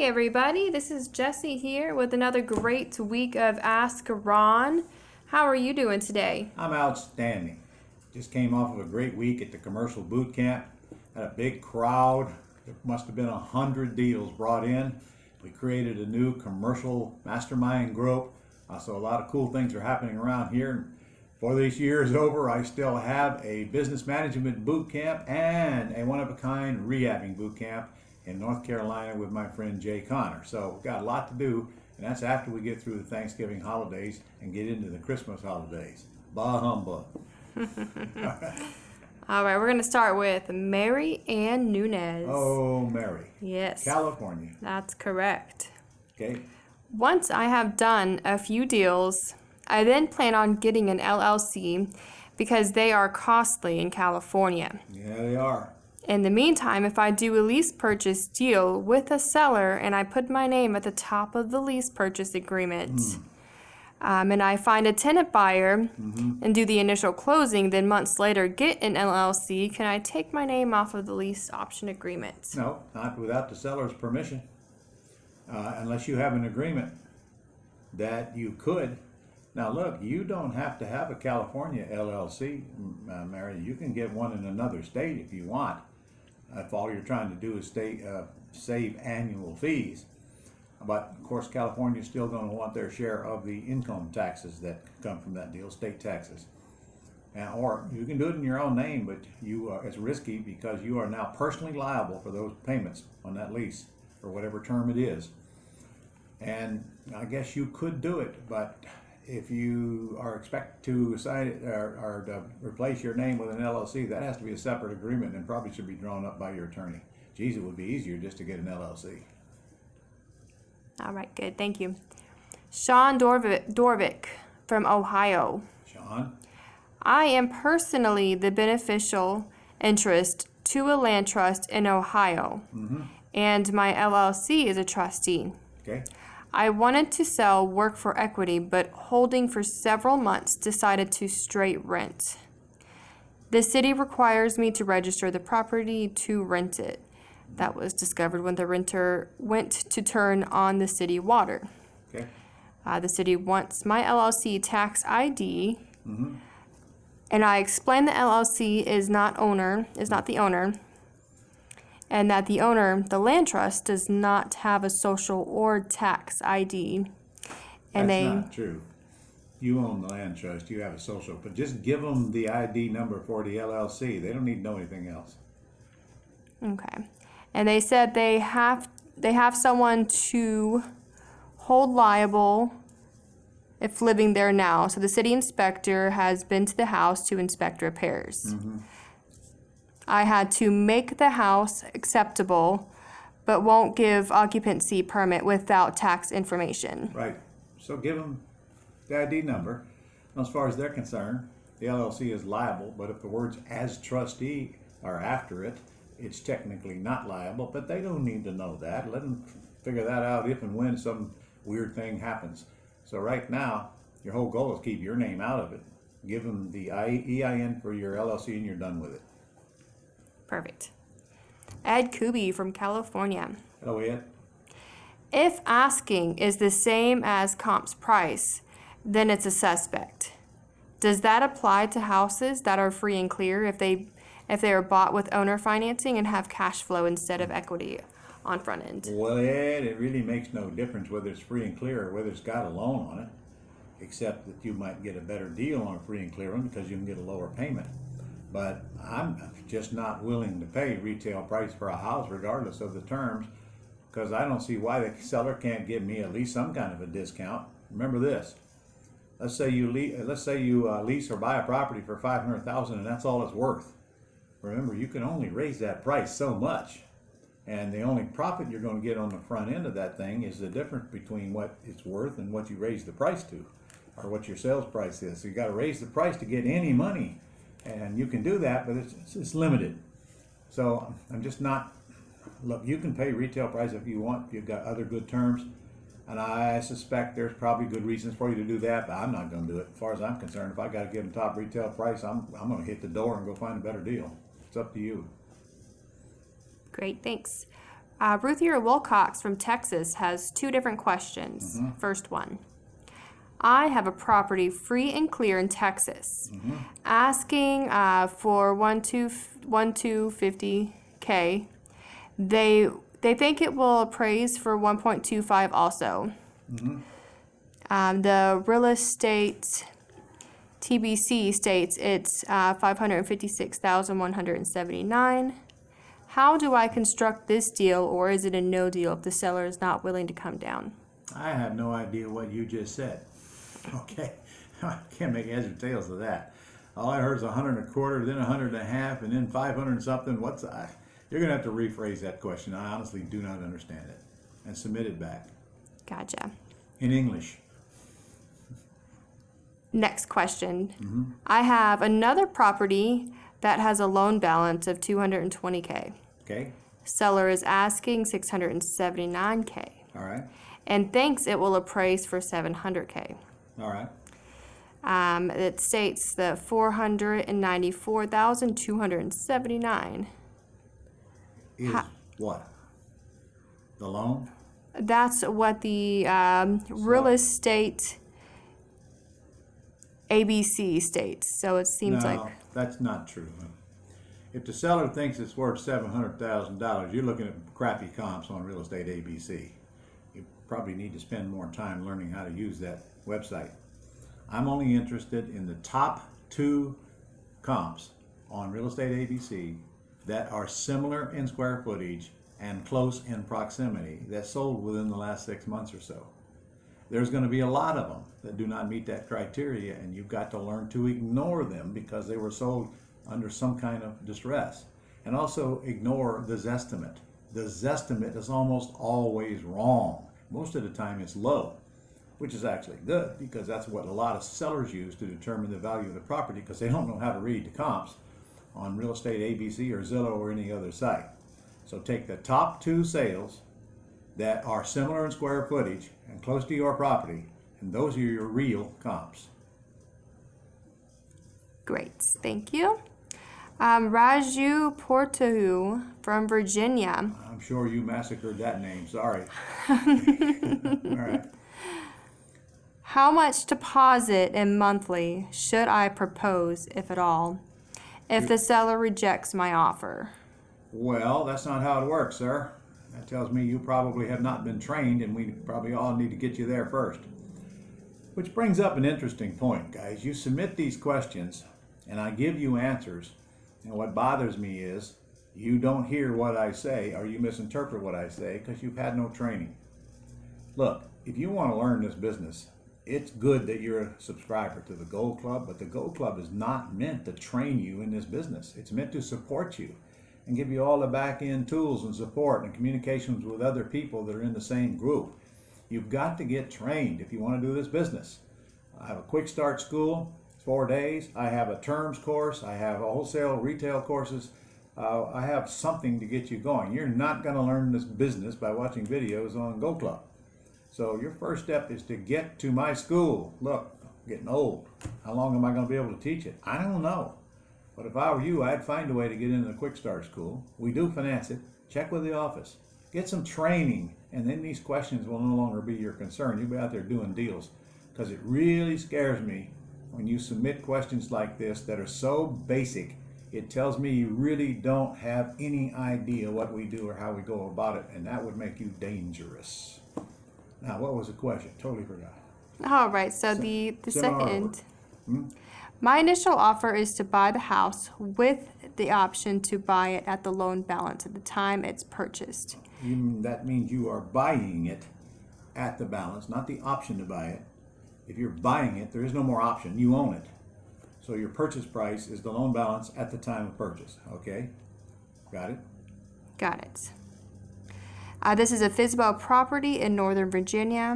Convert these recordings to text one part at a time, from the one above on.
Hey everybody, this is Jessie here with another great week of Ask Ron. How are you doing today? I'm outstanding. Just came off of a great week at the commercial boot camp. Had a big crowd. There must have been 100 deals brought in. We created a new commercial mastermind group. So a lot of cool things are happening around here. Before this year is over, I still have a business management boot camp and a one-of-a-kind rehabbing boot camp in North Carolina with my friend Jay Connor. So we've got a lot to do, and that's after we get through the Thanksgiving holidays and get into the Christmas holidays. Bah humbug. All right, we're going to start with Mary Ann Nunez. Oh, Mary. Yes. California. That's correct. Okay. Once I have done a few deals, I then plan on getting an LLC because they are costly in California. Yeah, they are. In the meantime, if I do a lease purchase deal with a seller and I put my name at the top of the lease purchase agreement, and I find a tenant buyer and do the initial closing, then months later get an LLC, can I take my name off of the lease option agreement? No, not without the seller's permission. Unless you have an agreement that you could. Now look, you don't have to have a California LLC, Mary. You can get one in another state if you want. If all you're trying to do is save annual fees. But of course, California's still going to want their share of the income taxes that come from that deal, state taxes. Or you can do it in your own name, but it's risky because you are now personally liable for those payments on that lease for whatever term it is. And I guess you could do it, but if you are expected to decide or to replace your name with an LLC, that has to be a separate agreement and probably should be drawn up by your attorney. Geez, it would be easier just to get an LLC. All right, good. Thank you. Shawn Durkovic from Ohio. Shawn? I am personally the beneficial interest to a land trust in Ohio, and my LLC is a trustee. Okay. I wanted to sell work for equity, but holding for several months decided to straight rent. The city requires me to register the property to rent it. That was discovered when the renter went to turn on the city water. Okay. The city wants my LLC tax ID, and I explained the LLC is not the owner, and that the owner, the land trust, does not have a social or tax ID. And That's not true. You own the land trust, you have a social, but just give them the ID number for the LLC. They don't need to know anything else. Okay. And they said they have someone to hold liable if living there now. So the city inspector has been to the house to inspect repairs. I had to make the house acceptable, but won't give occupancy permit without tax information. Right. So give them the ID number. As far as they're concerned, the LLC is liable, but if the words as trustee are after it, it's technically not liable, but they don't need to know that. Let them figure that out if and when some weird thing happens. So right now, your whole goal is keep your name out of it. Give them the EIN for your LLC and you're done with it. Perfect. Ed Kubi from California. Hello, Ed. If asking is the same as comp's price, then it's a suspect. Does that apply to houses that are free and clear if they are bought with owner financing and have cash flow instead of equity on front end? Well, Ed, it really makes no difference whether it's free and clear or whether it's got a loan on it, except that you might get a better deal on a free and clear one because you can get a lower payment. But I'm just not willing to pay retail price for a house regardless of the terms, because I don't see why the seller can't give me at least some kind of a discount. Remember this. Let's say you lease or buy a property for $500,000 and that's all it's worth. Remember, you can only raise that price so much, and the only profit you're going to get on the front end of that thing is the difference between what it's worth and what you raise the price to, or what your sales price is. So you got to raise the price to get any money, and you can do that, but it's limited. So I'm just not. Look, you can pay retail price if you want. You've got other good terms, and I suspect there's probably good reasons for you to do that, but I'm not going to do it. As far as I'm concerned, if I got to give them top retail price, I'm going to hit the door and go find a better deal. It's up to you. Great, thanks. Ruthier Wilcox from Texas has two different questions. First one. I have a property free and clear in Texas, asking for 1,250K. They think it will appraise for 1.25 also. The real estate TBC states it's 556,179. How do I construct this deal, or is it a no deal if the seller is not willing to come down? I have no idea what you just said. Okay, I can't make heads or tails of that. All I heard is 125, then 150, and then 500 and something. You're gonna have to rephrase that question. I honestly do not understand it, and submit it back Gotcha. in English. Next question. I have another property that has a loan balance of 220K. Okay, Seller is asking 679K all right, and thinks it will appraise for 700K. all right. It states that 494,279. Is what? The loan? That's what the real estate ABC states. So it seems No, like that's not true. If the seller thinks it's worth $700,000, you're looking at crappy comps on Real Estate ABC. You probably need to spend more time learning how to use that website. I'm only interested in the top 2 comps on Real Estate ABC that are similar in square footage and close in proximity that sold within the last 6 months or so. There's going to be a lot of them that do not meet that criteria, and you've got to learn to ignore them because they were sold under some kind of distress. And also ignore the Zestimate. The Zestimate is almost always wrong. Most of the time it's low, which is actually good because that's what a lot of sellers use to determine the value of the property because they don't know how to read the comps on Real Estate ABC or Zillow or any other site. So take the top 2 sales that are similar in square footage and close to your property, and those are your real comps. great. Thank you. Ragu Pothuraju from Virginia. I'm sure you massacred that name, sorry. All right. How much deposit and monthly should I propose, if at all, if the seller rejects my offer? Well, that's not how it works, sir. That tells me you probably have not been trained, and we probably all need to get you there first. Which brings up an interesting point, guys. You submit these questions, and I give you answers, and what bothers me is you don't hear what I say, or you misinterpret what I say because you've had no training. Look, if you want to learn this business, it's good that you're a subscriber to the Gold Club, but the Gold Club is not meant to train you in this business. It's meant to support you and give you all the back-end tools and support and communications with other people that are in the same group. You've got to get trained if you want to do this business. I have a quick start school, 4 days. I have a terms course. I have a wholesale retail courses. I have something to get you going. You're not going to learn this business by watching videos on Gold Club. So your first step is to get to my school. Look, I'm getting old. How long am I going to be able to teach it? I don't know. But if I were you, I'd find a way to get into the Quick Start School. We do finance it. Check with the office. Get some training, and then these questions will no longer be your concern. You'll be out there doing deals. Because it really scares me when you submit questions like this that are so basic. It tells me you really don't have any idea what we do or how we go about it, and that would make you dangerous. Now, what was the question? Totally forgot. All right, so the Seminar second. over. My initial offer is to buy the house with the option to buy it at the loan balance at the time it's purchased. That means you are buying it at the balance, not the option to buy it. If you're buying it, there is no more option. You own it. So your purchase price is the loan balance at the time of purchase. Okay? Got it? Got it. This is a FSBO property in Northern Virginia.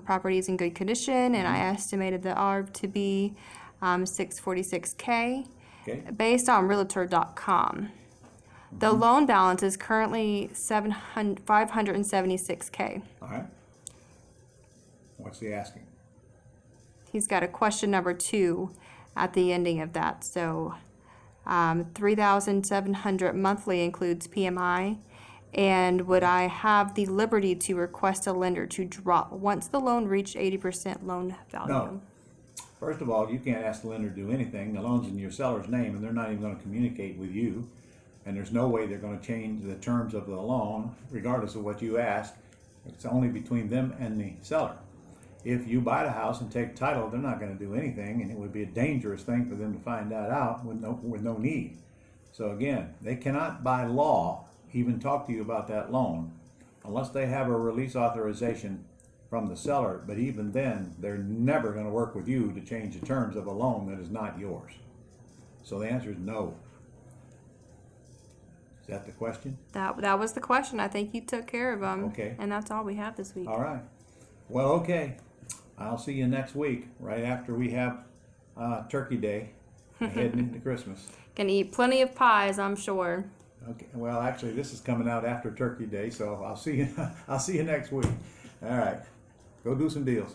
Property is in good condition, and I estimated the ARV to be 646K Okay. based on Realtor.com. The loan balance is currently 576K. All right. What's he asking? He's got a question number 2 at the ending of that. So 3,700 monthly includes PMI, And would I have the liberty to request a lender to drop once the loan reached 80% loan value? No. First of all, you can't ask the lender to do anything. The loan's in your seller's name, and they're not even going to communicate with you. And there's no way they're going to change the terms of the loan, regardless of what you ask. It's only between them and the seller. If you buy the house and take title, they're not going to do anything, and it would be a dangerous thing for them to find that out with no need. So again, they cannot by law even talk to you about that loan unless they have a release authorization from the seller, but even then, they're never going to work with you to change the terms of a loan that is not yours. So the answer is no. Is that the question? That was the question. I think you took care of them. Okay. And that's all we have this week. All right. Well, okay. I'll see you next week, right after we have Turkey Day, heading into Christmas. Can eat plenty of pies, I'm sure. Okay. Well, actually, this is coming out after Turkey Day, so I'll see you. I'll see you next week. All right. Go do some deals.